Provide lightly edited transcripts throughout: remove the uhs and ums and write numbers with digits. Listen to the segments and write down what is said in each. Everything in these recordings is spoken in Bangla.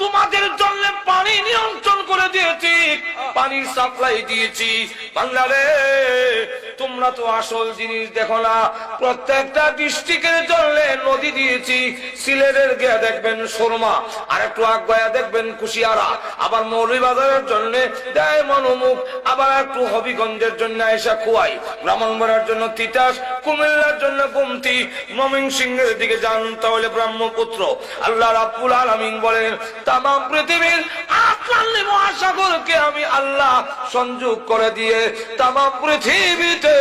তোমাদের জন্য পানি নিয়ন্ত্রণ করে দিয়েছি, পানির সাপ্লাই দিয়েছি। বাংলারে তোমরা তো আসল জিনিস দেখো না। প্রত্যেকটা ডিস্ট্রিক্টের জন্য নদী দিয়েছি। সিলেটের গিয়ে দেখবেন সুরমা, আর একটু আগুয়া দেখবেন কুশিয়ারা, আবার মৌলভীবাজারের জন্য দেয় মনোমুখ, আবার একটু হবিগঞ্জের জন্য এসা খুয়াই, ব্রাহ্মণবাড়িয়ার জন্য তিতাস, কুমিল্লার জন্য গুমতি, ময়মনসিংহের দিকে যান তাহলে ব্রহ্মপুত্র। আল্লাহ রাব্বুল আলামিন বলেন তাম পৃথিবীর আটলান্তি মহাসাগরকে আমি আল্লাহ সংযোগ করে দিয়ে তাম পৃথিবীতে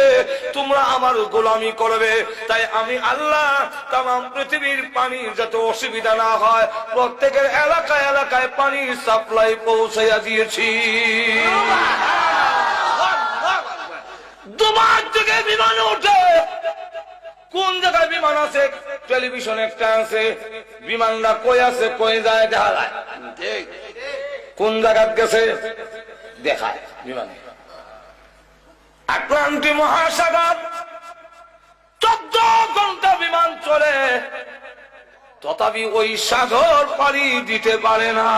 তোমরা আমার গোলামি করবে। তাই আমি আল্লাহ তাম পৃথিবীর পানির যাতে অসুবিধা না হয় প্রত্যেকের এলাকায় এলাকায় পানির সাপ্লাই পৌঁছাইয়া দিয়েছি। দুবার থেকে বিমান ওঠে, কোন জায়গায় বিমান আছে টেলিভিশন একটা আছে, বিমানটা কই আছে কই যায় দেখা যায়, কোন জায়গায় গেছে দেখায় বিমানে। আটলান্টিক মহাসাগর 14 ঘন্টা বিমান চলে, তথাপি ওই সাগর পাড়ি দিতে পারে না।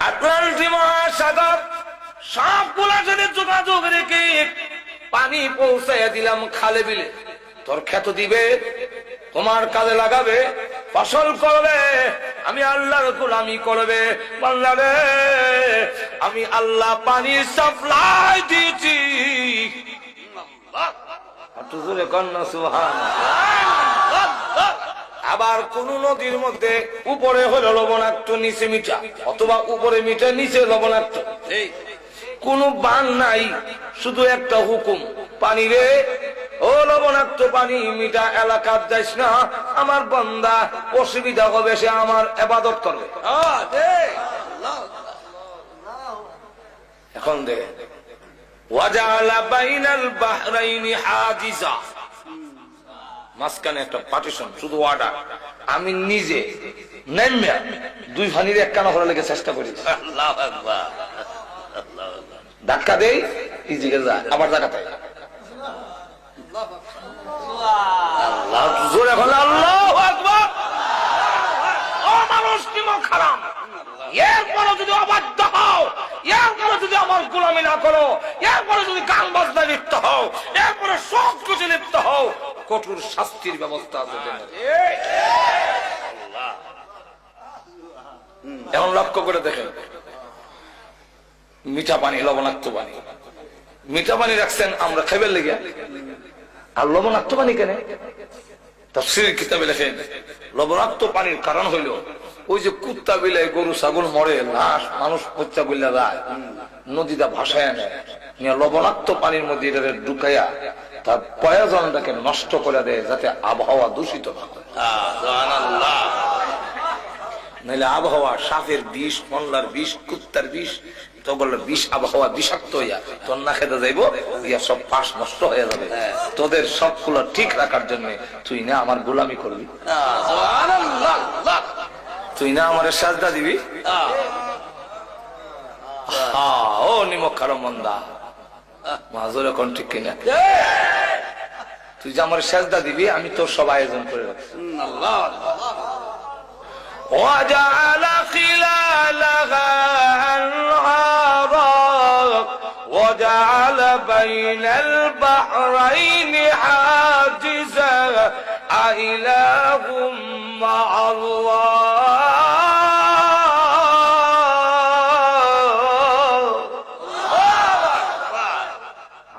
আটলান্টিক মহাসাগর সবগুলা সাথে যোগাযোগ রেখে পানি পৌঁছাইয়া দিলাম খালে বিলে। তোর ক্ষেত দিবে, তোমার কাজে লাগাবে, ফসল করবে, আমি আল্লাহর গোলামি করবে। বাংলারে আমি আল্লাহ পানি সাপ্লাই দিয়েছি। আবার কোন নদীর মধ্যে উপরে হলো লবণাক্ত নিচে মিঠা, অথবা উপরে মিঠা নিচে লবণাক্ত, কোন বান নাই, শুধু একটা হুকুম, পানি রে ও লবণাক্ত পানি মিঠা এলাকার যাইস না, আমার বান্দা অসুবিধা হবে, সে আমার ইবাদত করবে। এখন দে ওয়াজালা বাইনাল বাহরাইনি হাজিজা, মাঝখানে একটা পার্টিশন, শুধু ওয়াটার। আমি নিজে নেমে দুই ফানির এক কানা করার লেগে চেষ্টা করি, আল্লাহু আকবার, ধাক্কা দেই ইজিকে যায়, আবার জায়গা পাই, আল্লাহ জোরে বলে আল্লাহু আকবার। ও মানুষ কি মুখ হারাম, এরপরে যদি অবাধ্য হও, এরপরে যদি আমার গোলামি না করো, এরপরে যদি গান বাজনা লিপ্ত হও, এরপরে সব কিছু লিপ্ত হও, কঠোর শাস্তির ব্যবস্থা আছে। এখন লক্ষ্য করে দেখেন, মিঠা পানি লবণাক্ত পানি, মিঠা পানি রাখছেন আমরা খাইবার লেগে, আর লবণাক্ত পানি কেন? তাফসীর কিতাবে লেখেন লবণাক্ত পানির কারণ হইল ওই যে কুত্তা বিলাই গরু ছাগল মরে, লাশ মানুষ হত্যা করলে যায়, নদীটা ভাসায় নেয়, লবণাক্ত পানির মধ্যে এটা ঢুকাইয়া তার প্রয়োজনটাকে নষ্ট করে দেয়, যাতে আবহাওয়া দূষিত না হয়। নাহলে আবহাওয়া সাপের বিষ, মল্লার বিষ, কুত্তার বিষ, তোগুলোর বিষ, আবহাওয়া বিষাক্ত হইয়া তোর না খেতে যাইব, ইয়া সব পাশ নষ্ট হয়ে যাবে। তোদের সবগুলো ঠিক রাখার জন্য তুই না আমার গোলামি করবি, তুই না আমার সাজদা দিবি। ও নিমক খারো মন্দা মাজুর এখন ঠিক কিনা, তুই যে আমার সাজদা দিবি আমি তোর সব আয়োজন করে রাখছি। وجعل خلالها أنهارا وجعل بين البحرين حاجزا أإله مع الله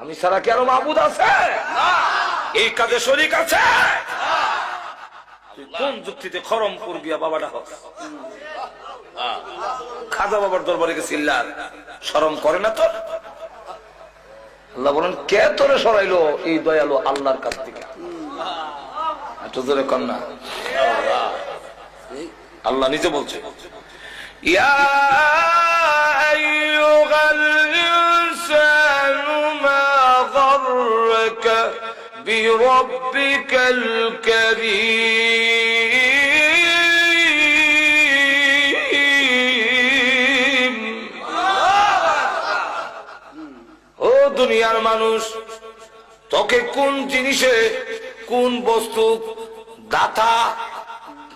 আমি ছাড়া কি আরো মাবুদ আছে? এই কাজে শরীক আছে? কোন যুক্তিতে খরমপুর গিয়া বাবাটা হোক খাজা বাবার দরবারে গেছিলাম, শরম করে না তোর? আল্লাহ বলেন কে তোরে সরাইলো এই দয়ালু আল্লাহর কাছ থেকে? একটু জোরে কন্যা, আল্লাহ নিজে বলছে ইয়া আইয়ুহাল ইনসানু মা গাররাকা বিরাব্বিকাল কারীম। ও দুনিয়ার মানুষ, তোকে কোন জিনিসে, কোন বস্তু দাতা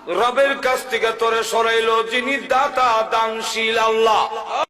রবের কাছ থেকে তোরে সরাইলো যিনি দাতা দানশীল আল্লাহ।